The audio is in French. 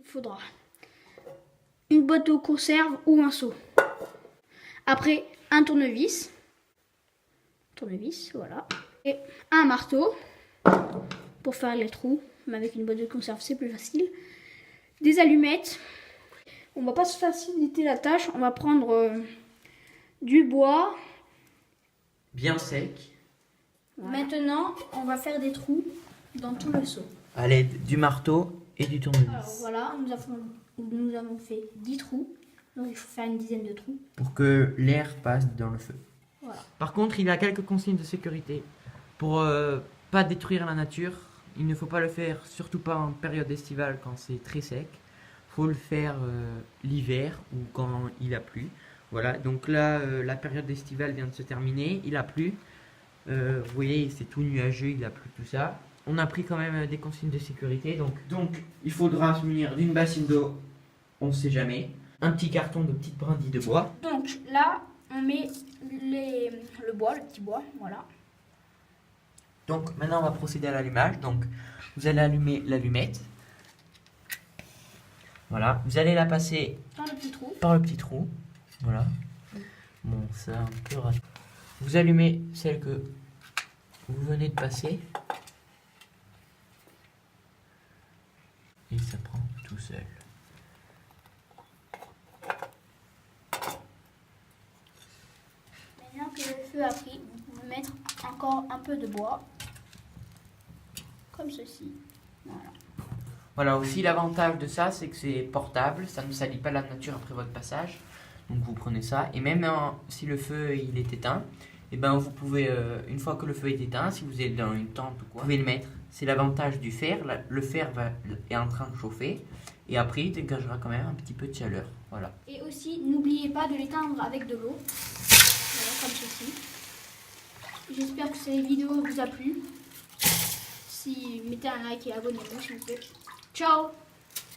faudra une boîte de conserve ou un seau. Après, un tournevis, voilà, et un marteau pour faire les trous. Mais avec une boîte de conserve, c'est plus facile. Des allumettes. On va pas se faciliter la tâche. On va prendre du bois. Bien sec. Voilà. Maintenant, on va faire des trous dans tout le seau. À l'aide du marteau et du tournevis. Alors voilà, nous avons fait 10 trous. Donc il faut faire une dizaine de trous. Pour que l'air passe dans le feu. Voilà. Par contre, il y a quelques consignes de sécurité. Pour pas détruire la nature, il ne faut pas le faire, surtout pas en période estivale quand c'est très sec. Il faut le faire l'hiver ou quand il a plu. Voilà, donc là, la période estivale vient de se terminer, il a plu. Vous voyez, c'est tout nuageux, il a plu, tout ça. On a pris quand même des consignes de sécurité. Donc il faudra se munir d'une bassine d'eau, on ne sait jamais. Un petit carton de petites brindilles de bois. Donc là, on met le bois, le petit bois, voilà. Donc maintenant, on va procéder à l'allumage. Donc vous allez allumer l'allumette. Voilà, vous allez la passer Dans le petit trou. par le petit trou. Voilà. Bon, ça un peu raté. Vous allumez celle que vous venez de passer. Et ça prend tout seul. Maintenant que le feu a pris, vous pouvez mettre encore un peu de bois. Comme ceci. Voilà. Voilà, aussi l'avantage de ça, c'est que c'est portable, ça ne salit pas la nature après votre passage. Donc vous prenez ça, et même si le feu il est éteint, et ben vous pouvez, une fois que le feu est éteint, si vous êtes dans une tente ou quoi, vous pouvez le mettre. C'est l'avantage du fer, le fer est en train de chauffer, et après il dégagera quand même un petit peu de chaleur. Voilà. Et aussi, n'oubliez pas de l'éteindre avec de l'eau. Voilà, comme ceci. J'espère que cette vidéo vous a plu. Si, mettez un like et abonnez-vous s'il vous plaît. Ciao!